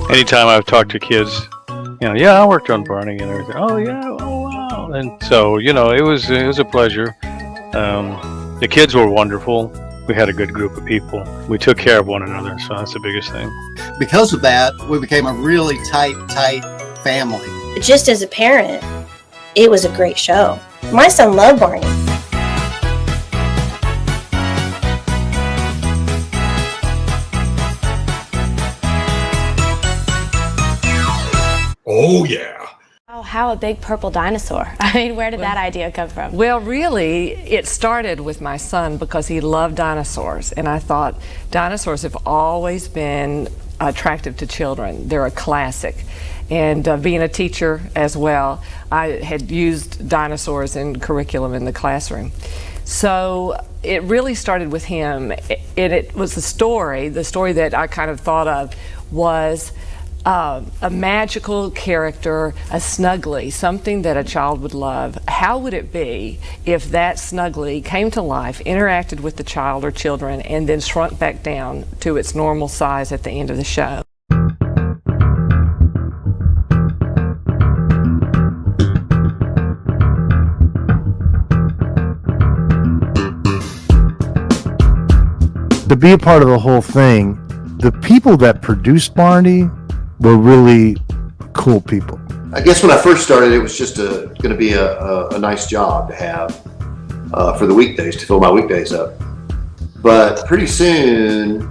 Anytime I've talked to kids, yeah, I worked on Barney and everything. Oh yeah, oh wow. And so, it was a pleasure. The kids were wonderful. We had a good group of people. We took care of one another, so that's the biggest thing. Because of that, we became a really tight family. Just as a parent, it was a great show. My son loved Barney. Oh, yeah. Oh, how a big purple dinosaur. I mean, where did that idea come from? Well, really, it started with my son because he loved dinosaurs. And I thought dinosaurs have always been attractive to children. They're a classic. And being a teacher as well, I had used dinosaurs in curriculum in the classroom. So it really started with him. It was the story that I kind of thought of was a magical character, a snuggly, something that a child would love. How would it be if that snuggly came to life, interacted with the child or children, and then shrunk back down to its normal size at the end of the show? To be a part of the whole thing, the people that produced Barney were really cool people. I guess when I first started, it was just going to be a nice job to have for the weekdays, to fill my weekdays up. But pretty soon,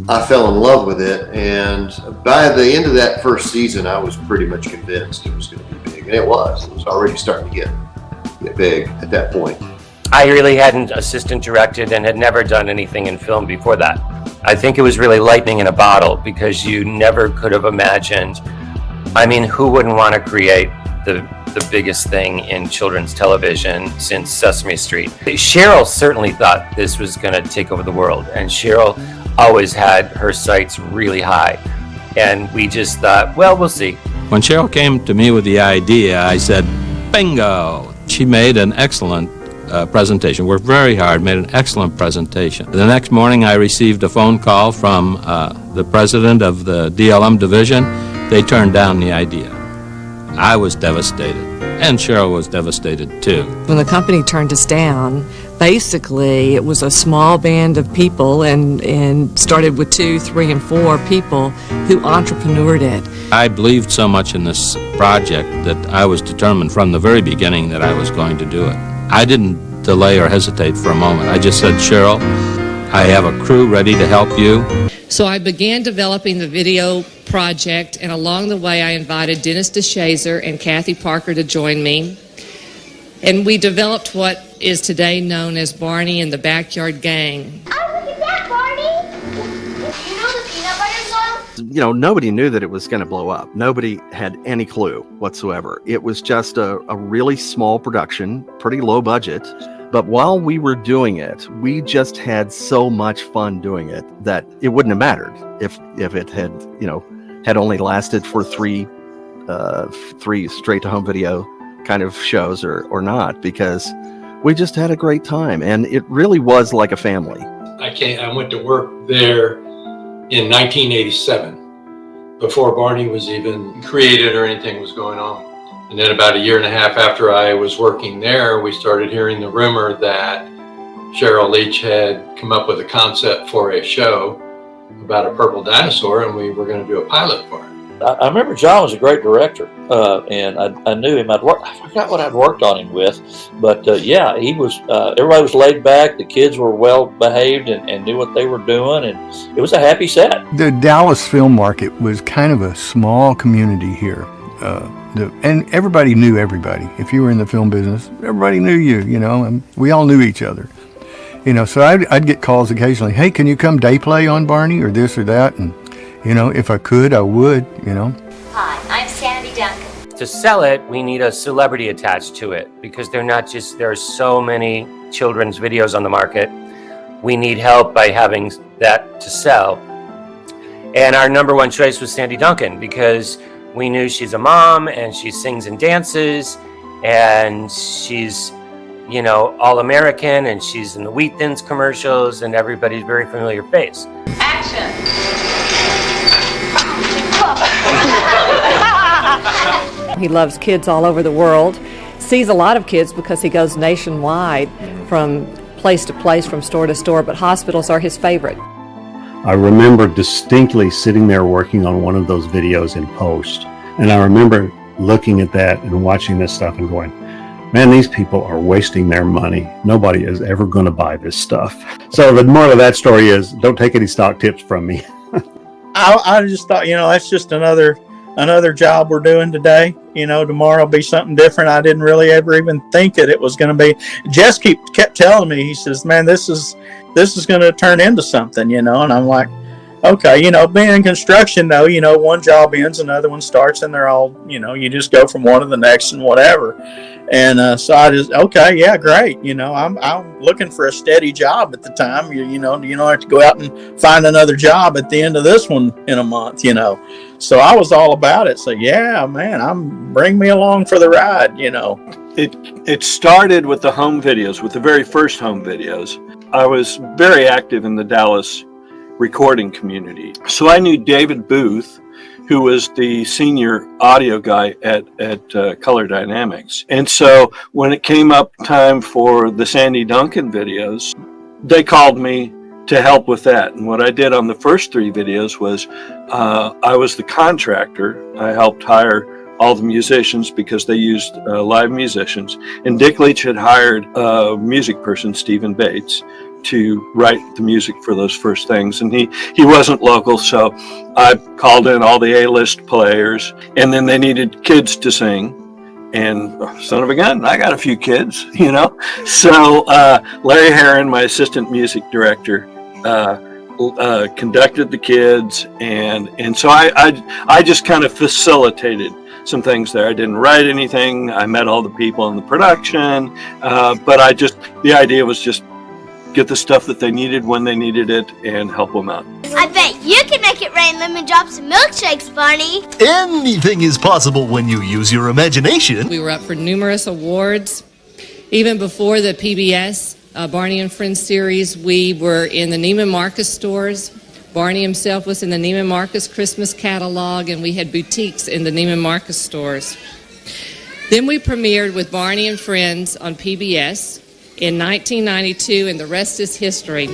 I fell in love with it, and by the end of that first season, I was pretty much convinced it was going to be big, and it was. It was already starting to get big at that point. I really hadn't assistant directed and had never done anything in film before that. I think it was really lightning in a bottle because you never could have imagined. I mean, who wouldn't want to create the biggest thing in children's television since Sesame Street? Cheryl certainly thought this was going to take over the world, and Cheryl always had her sights really high. And we just thought, well, we'll see. When Cheryl came to me with the idea, I said, bingo! She made an excellent presentation. Worked very hard, made an excellent presentation. The next morning I received a phone call from the president of the DLM division. They turned down the idea. I was devastated, and Cheryl was devastated too. When the company turned us down, basically it was a small band of people and started with 2, 3, and 4 people who entrepreneured it. I believed so much in this project that I was determined from the very beginning that I was going to do it. I didn't delay or hesitate for a moment. I just said, Cheryl, I have a crew ready to help you. So I began developing the video project, and along the way I invited Dennis DeShazer and Kathy Parker to join me. And we developed what is today known as Barney and the Backyard Gang. Oh, look at that, Barney! You know the peanut butter song? Nobody knew that it was going to blow up. Nobody had any clue whatsoever. It was just a really small production, pretty low budget. But while we were doing it, we just had so much fun doing it that it wouldn't have mattered if it had, had only lasted for three straight to home video kind of shows or not, because we just had a great time, and it really was like a family. I went to work there in 1987, before Barney was even created or anything was going on. And then about a year and a half after I was working there, we started hearing the rumor that Cheryl Leach had come up with a concept for a show about a purple dinosaur, and we were going to do a pilot for it. I remember John was a great director, and I knew him. I forgot what I'd worked on him with, but yeah, he was. Everybody was laid back. The kids were well behaved and knew what they were doing, and it was a happy set. The Dallas film market was kind of a small community here. And everybody knew everybody. If you were in the film business, everybody knew you, and we all knew each other. So I'd get calls occasionally, hey, can you come day play on Barney or this or that? And, if I could, I would, Hi, I'm Sandy Duncan. To sell it, we need a celebrity attached to it, because there are so many children's videos on the market. We need help by having that to sell. And our number one choice was Sandy Duncan, because we knew she's a mom and she sings and dances and she's, all American, and she's in the Wheat Thins commercials and everybody's very familiar face. Action! He loves kids all over the world, sees a lot of kids because he goes nationwide from place to place, from store to store, but hospitals are his favorite. I remember distinctly sitting there working on one of those videos in post, and I remember looking at that and watching this stuff and going, man, these people are wasting their money. Nobody is ever going to buy this stuff. So the moral of that story is, don't take any stock tips from me. I just thought, that's just another job we're doing today. Tomorrow will be something different. I didn't really ever even think that it was going to be. Jess kept telling me, he says, man, this is going to turn into something, and I'm like, okay, being in construction though, one job ends, another one starts, and they're all, you just go from one to the next and whatever. And so I just, okay, yeah, great. I'm looking for a steady job at the time. You don't have to go out and find another job at the end of this one in a month, So I was all about it. So yeah, man, bring me along for the ride, It started with the home videos, with the very first home videos. I was very active in the Dallas recording community. So I knew David Booth, who was the senior audio guy at Color Dynamics. And so when it came up time for the Sandy Duncan videos, they called me to help with that. And what I did on the first 3 videos was I was the contractor. I helped hire all the musicians because they used live musicians. And Dick Leach had hired a music person, Stephen Bates, to write the music for those first things, and he wasn't local, so I called in all the A-list players, and then they needed kids to sing, and son of a gun, I got a few kids, So Larry Herron, my assistant music director, conducted the kids, and so I just kind of facilitated some things there. I didn't write anything. I met all the people in the production, but the idea was just get the stuff that they needed when they needed it and help them out. I bet you can make it rain lemon drops and milkshakes, Barney. Anything is possible when you use your imagination. We were up for numerous awards. Even before the PBS Barney and Friends series, we were in the Neiman Marcus stores. Barney himself was in the Neiman Marcus Christmas catalog, and we had boutiques in the Neiman Marcus stores. Then we premiered with Barney and Friends on PBS in 1992, and the rest is history.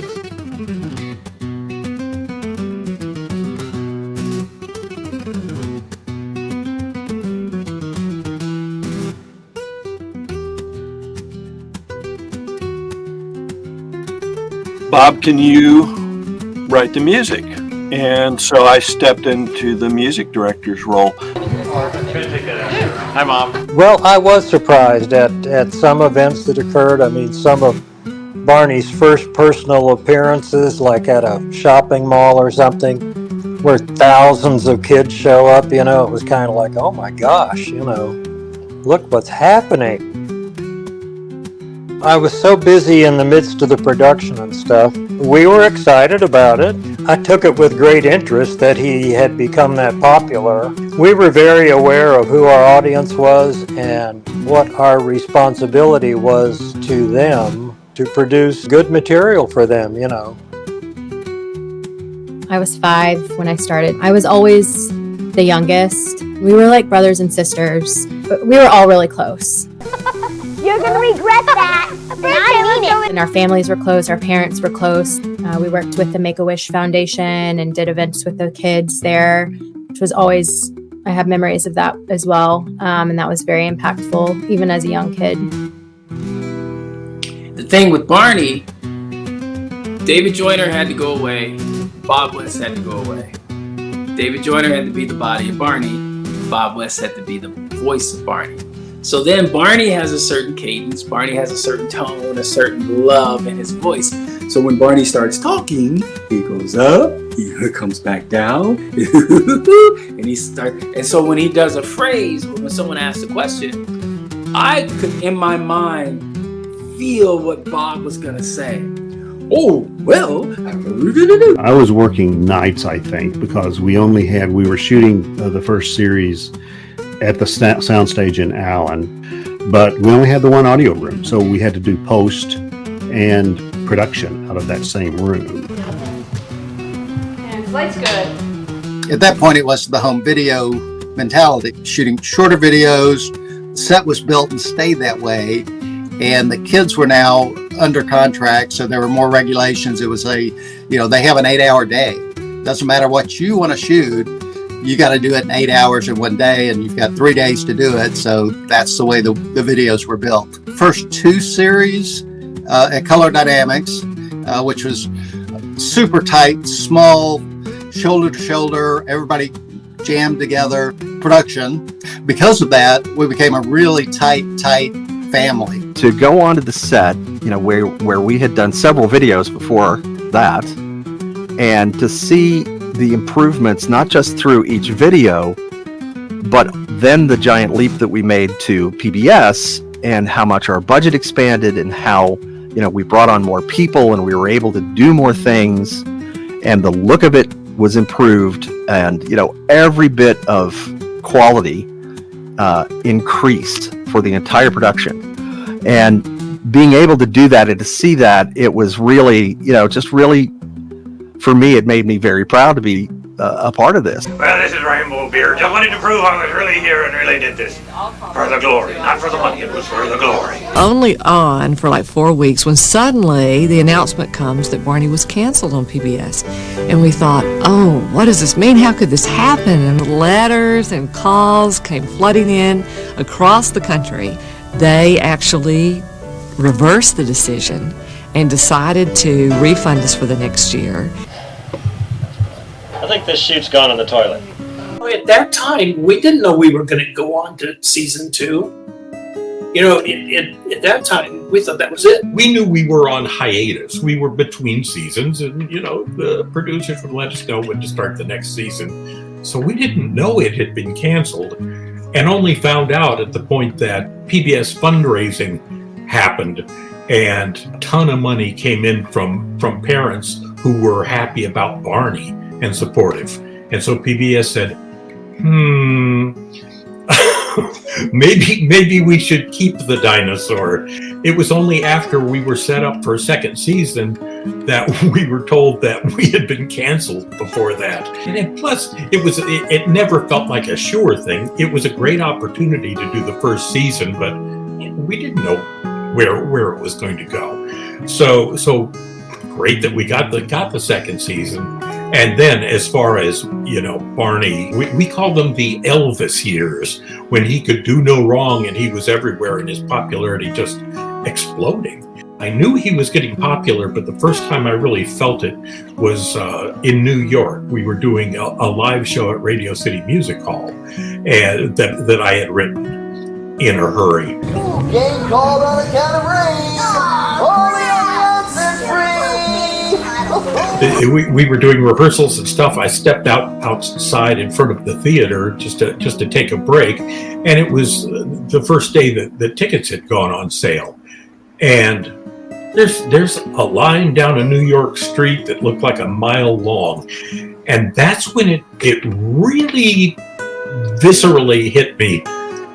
Bob, can you write the music? And so I stepped into the music director's role. Hi, Mom. Well, I was surprised at some events that occurred. I mean, some of Barney's first personal appearances, like at a shopping mall or something, where thousands of kids show up, it was kind of like, oh my gosh, look what's happening. I was so busy in the midst of the production and stuff. We were excited about it. I took it with great interest that he had become that popular. We were very aware of who our audience was and what our responsibility was to them to produce good material for them, I was 5 when I started. I was always the youngest. We were like brothers and sisters, but we were all really close. You're gonna regret that. And I mean it. And our families were close, our parents were close. We worked with the Make-A-Wish Foundation and did events with the kids there, which was always, I have memories of that as well. And that was very impactful, even as a young kid. The thing with Barney, David Joyner had to go away. Bob West had to go away. David Joyner had to be the body of Barney. Bob West had to be the voice of Barney. So then Barney has a certain cadence, Barney has a certain tone, a certain love in his voice. So when Barney starts talking, he goes up, he comes back down, and so when he does a phrase, when someone asks a question, I could in my mind feel what Bob was gonna say. Oh, well, I was working nights, I think, because we were shooting the first series at the soundstage in Allen, but we only had the one audio room, so we had to do post and production out of that same room. And light's good. At that point, it was the home video mentality, shooting shorter videos. The set was built and stayed that way. And the kids were now under contract, so there were more regulations. It was they have an 8-hour day. Doesn't matter what you want to shoot, you got to do it in 8 hours in one day, and you've got 3 days to do it. So that's the way the videos were built. First 2 series at Color Dynamics, which was super tight, small, shoulder to shoulder, everybody jammed together production. Because of that, we became a really tight family. To go onto the set, where we had done several videos before that, and to see the improvements, not just through each video, but then the giant leap that we made to PBS and how much our budget expanded and how, we brought on more people and we were able to do more things and the look of it was improved and, every bit of quality increased for the entire production. And being able to do that and to see that, it was really, just really, for me, it made me very proud to be a part of this. Well, this is Rainbow Beer. Just wanted to prove I was really here and really did this for the glory. Not for the money, it was for the glory. Only on for like 4 weeks when suddenly the announcement comes that Barney was canceled on PBS. And we thought, oh, what does this mean? How could this happen? And letters and calls came flooding in across the country. They actually reversed the decision and decided to refund us for the next year. I think this shoot's gone in the toilet. At that time, we didn't know we were going to go on to season 2. At that time, we thought that was it. We knew we were on hiatus. We were between seasons, and the producers would let us know when to start the next season. So we didn't know it had been canceled, and only found out at the point that PBS fundraising happened, and a ton of money came in from parents who were happy about Barney and supportive. And so PBS said, maybe we should keep the dinosaur. It was only after we were set up for a second season that we were told that we had been canceled before that. And plus, it never felt like a sure thing. It was a great opportunity to do the first season, but we didn't know where it was going to go. So great that we got the second season. And then as far as, Barney, we call them the Elvis years, when he could do no wrong and he was everywhere and his popularity just exploding. I knew he was getting popular, but the first time I really felt it was in New York. We were doing a live show at Radio City Music Hall and that I had written in a hurry. Game called on account of rain. All the audience is free. We were doing rehearsals and stuff. I stepped outside in front of the theater just to take a break, and it was the first day that the tickets had gone on sale. And there's a line down a New York street that looked like a mile long, and that's when it really viscerally hit me.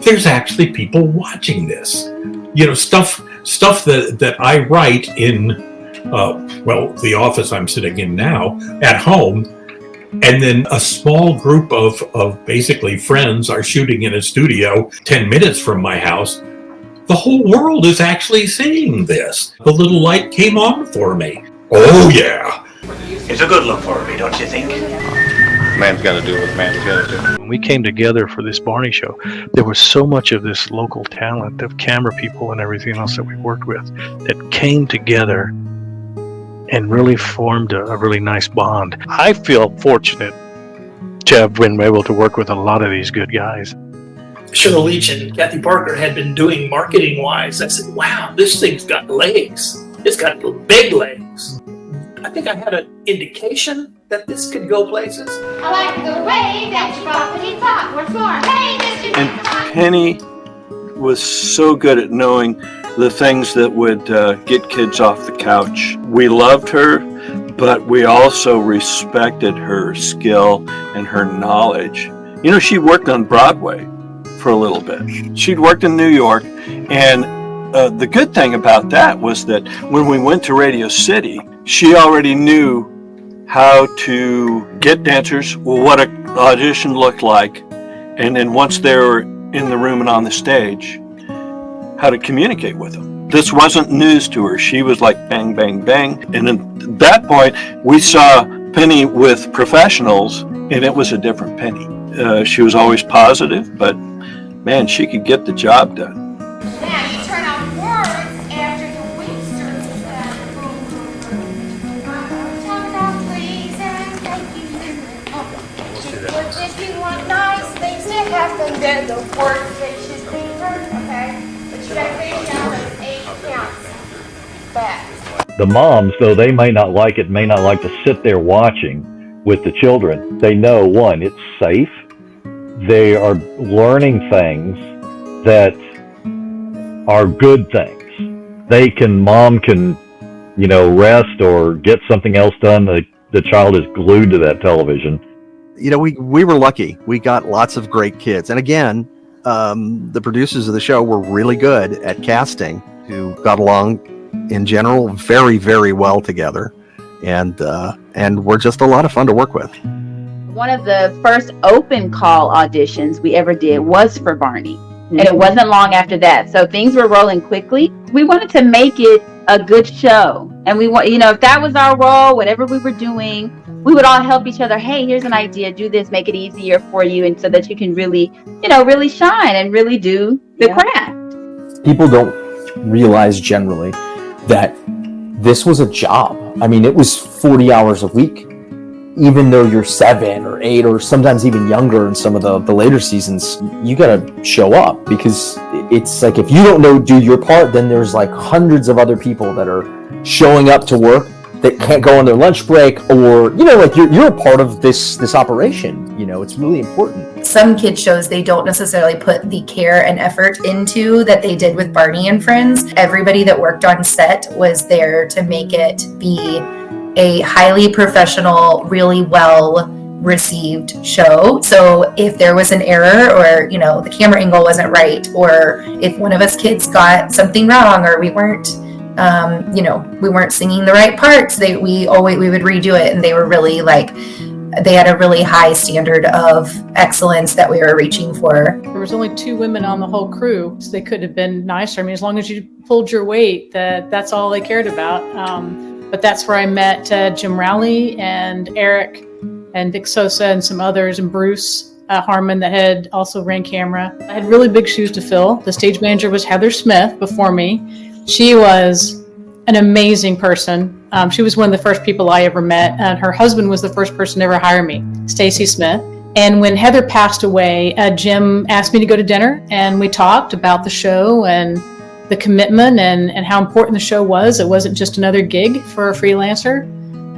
There's actually people watching this. Stuff that I write in the office I'm sitting in now, at home, and then a small group of basically friends are shooting in a studio 10 minutes from my house. The whole world is actually seeing this. The little light came on for me. Oh, yeah. It's a good look for me, don't you think? Man's got to do what man's got to do. When we came together for this Barney show, there was so much of this local talent of camera people and everything else that we worked with that came together and really formed a really nice bond. I feel fortunate to have been able to work with a lot of these good guys. Cheryl Leach and Kathy Parker had been doing marketing-wise. I said, wow, this thing's got legs. It's got big legs. I think I had an indication that this could go places. I like the way that you properly talk. What's more? Hey, Mr. And Penny was so good at knowing the things that would get kids off the couch. We loved her, but we also respected her skill and her knowledge. She worked on Broadway for a little bit. She'd worked in New York, and the good thing about that was that when we went to Radio City, she already knew how to get dancers, what an audition looked like, And then once they were in the room and on the stage, how to communicate with them. This wasn't news to her. She was like bang, bang, bang. And at that point, we saw Penny with professionals, and it was a different Penny. She was always positive, but man, she could get the job done. Man, you turn out words after the Wingster. Talk about please and thank you. But if you want nice things to happen, then the words they should be heard, okay? But should I read down those 8 counts back? The moms, though they may not like it, may not like to sit there watching with the children. They know, one, it's safe. They are learning things that are good things. Mom can, rest or get something else done. The child is glued to that television. We were lucky. We got lots of great kids. And again, the producers of the show were really good at casting, who got along in general very, very well together. And were just a lot of fun to work with. One of the first open call auditions we ever did was for Barney. And it wasn't long after that. So things were rolling quickly. We wanted to make it a good show. And we want, if that was our role, whatever we were doing, we would all help each other. Hey, here's an idea. Do this, make it easier for you. And so that you can really, really shine and really do the craft. People don't realize generally that this was a job. I mean, it was 40 hours a week. Even though you're 7 or 8 or sometimes even younger in some of the later seasons, you gotta show up, because it's like if you don't do your part, then there's like hundreds of other people that are showing up to work that can't go on their lunch break, or like you're a part of this operation. It's really important. Some kids shows, they don't necessarily put the care and effort into that they did with Barney and Friends. Everybody that worked on set was there to make it be a highly professional, really well received show. So if there was an error, or the camera angle wasn't right, or if one of us kids got something wrong, or we weren't singing the right parts, we would redo it. And they were really they had a really high standard of excellence that we were reaching for. There was only 2 women on the whole crew, so they could have been nicer. I mean, as long as you pulled your weight, that's all they cared about. But that's where I met Jim Rowley and Eric and Dick Sosa and some others, and Bruce Harmon that had also ran camera. I had really big shoes to fill. The stage manager was Heather Smith before me. She was an amazing person. She was one of the first people I ever met, and her husband was the first person to ever hire me, Stacy Smith. And when Heather passed away, Jim asked me to go to dinner, and we talked about the show and the commitment and how important the show was. It wasn't just another gig for a freelancer,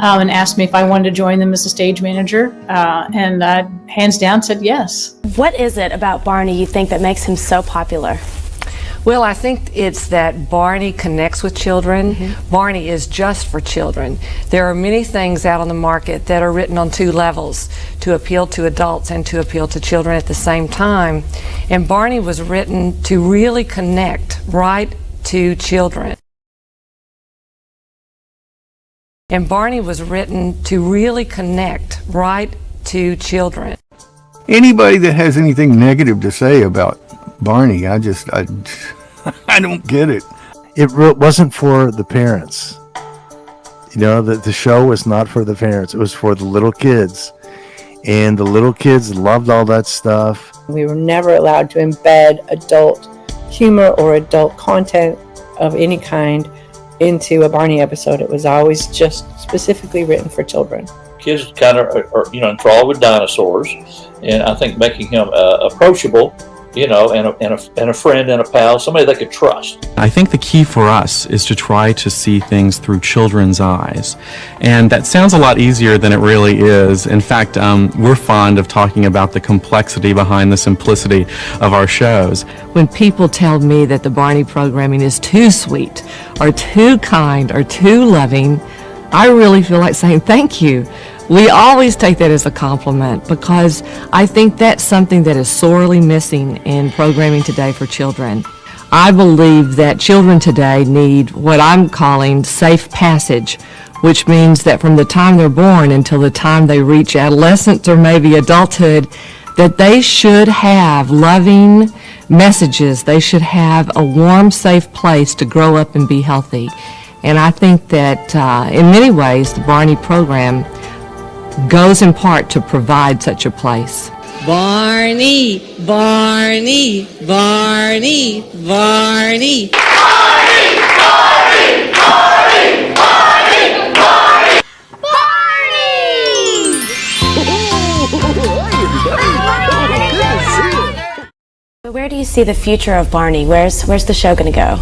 and asked me if I wanted to join them as a stage manager, and I hands down said yes. What is it about Barney you think that makes him so popular? Well, I think it's that Barney connects with children. Barney is just for children. There are many things out on the market that are written on 2 levels, to appeal to adults and to appeal to children at the same time. And Barney was written to really connect right to children. And Barney was written to really connect right to children. Anybody that has anything negative to say about Barney, I don't get it. It wasn't for the parents. The show was not for the parents. It was for the little kids. And the little kids loved all that stuff. We were never allowed to embed adult humor or adult content of any kind into a Barney episode. It was always just specifically written for children. Kids kind of are enthralled with dinosaurs, and I think making him approachable, and a friend and a pal, somebody they could trust. I think the key for us is to try to see things through children's eyes. And that sounds a lot easier than it really is. In fact, we're fond of talking about the complexity behind the simplicity of our shows. When people tell me that the Barney programming is too sweet, or too kind, or too loving, I really feel like saying thank you. We always take that as a compliment, because I think that's something that is sorely missing in programming today for children. I believe that children today need what I'm calling safe passage, which means that from the time they're born until the time they reach adolescence or maybe adulthood, that they should have loving messages. They should have a warm, safe place to grow up and be healthy. And I think that in many ways, the Barney program goes in part to provide such a place. Barney, Barney, Barney, Barney. Where do you see the future of Barney? Where's the show going to go?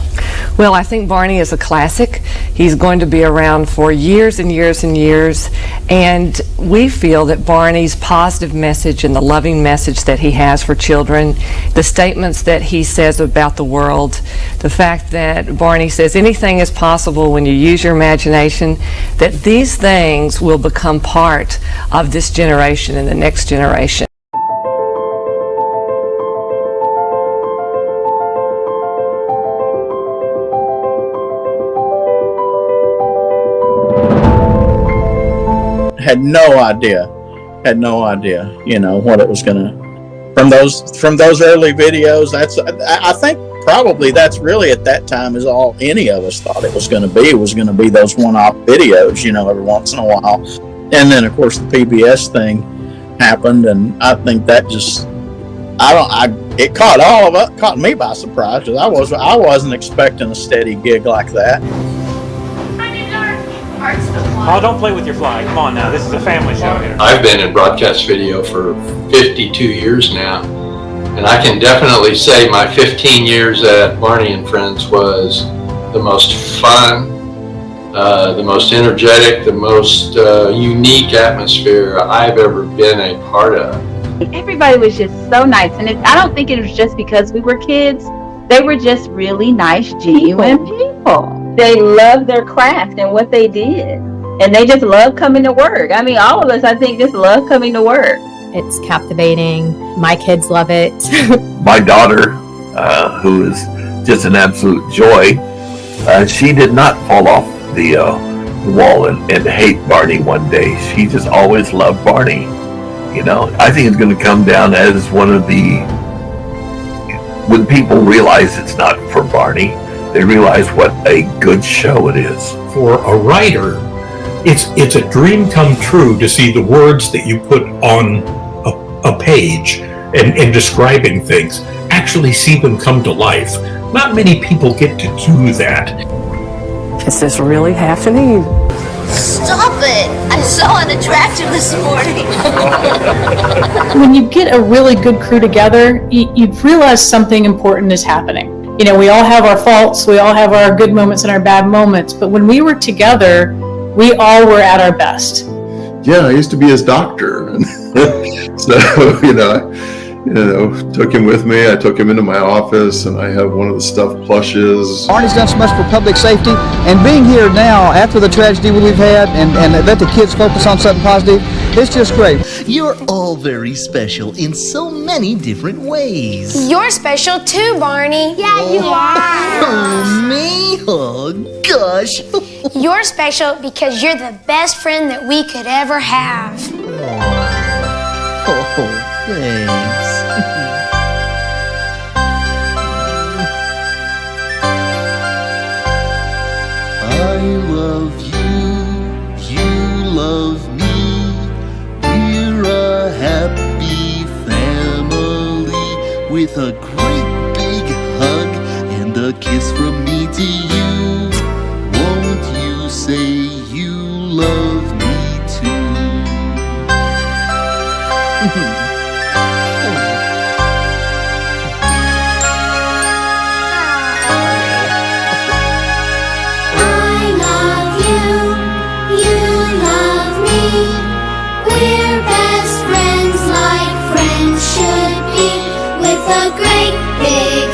Well, I think Barney is a classic. He's going to be around for years and years and years, and we feel that Barney's positive message and the loving message that he has for children, the statements that he says about the world, the fact that Barney says anything is possible when you use your imagination, that these things will become part of this generation and the next generation. Had no idea, you know, what it was gonna, from those early videos. I think probably that's really at that time is all any of us thought it was gonna be. It was gonna be those one-off videos, you know, every once in a while. And then of course the PBS thing happened, and I think that just, it caught me by surprise, because I wasn't expecting a steady gig like that. Oh, don't play with your fly. Come on now, this is a family show here. I've been in broadcast video for 52 years now, and I can definitely say my 15 years at Barney and Friends was the most fun, the most energetic, the most unique atmosphere I've ever been a part of. Everybody was just so nice, and I don't think it was just because we were kids. They were just really nice, genuine people. They loved their craft and what they did. And they just love coming to work. I mean, all of us, I think, just love coming to work. It's captivating. My kids love it. My daughter, who is just an absolute joy, she did not fall off the wall and hate Barney one day. She just always loved Barney. You know, I think it's going to come down as one of the, when people realize it's not for Barney, they realize what a good show it is. For a writer, it's a dream come true to see the words that you put on a page and describing things, actually see them come to life. Not many people get to do that. Is this really happening? Stop it! I'm so unattractive this morning. When you get a really good crew together, you realize something important is happening. You know, we all have our faults, we all have our good moments and our bad moments, but when we were together, we all were at our best. Yeah, I used to be his doctor. And so, you know, took him with me. I took him into my office, and I have one of the stuffed plushes. Barney's done so much for public safety, and being here now after the tragedy we've had and let the kids focus on something positive, it's just great. You're all very special in so many different ways. You're special too, Barney. Yeah, you are. Oh, me? Oh, gosh. You're special because you're the best friend that we could ever have. Oh, thanks. I love you, you love me. We're a happy family with a great big hug and a kiss from me to you. Won't you say you love me too? We're best friends like friends should be, with a great big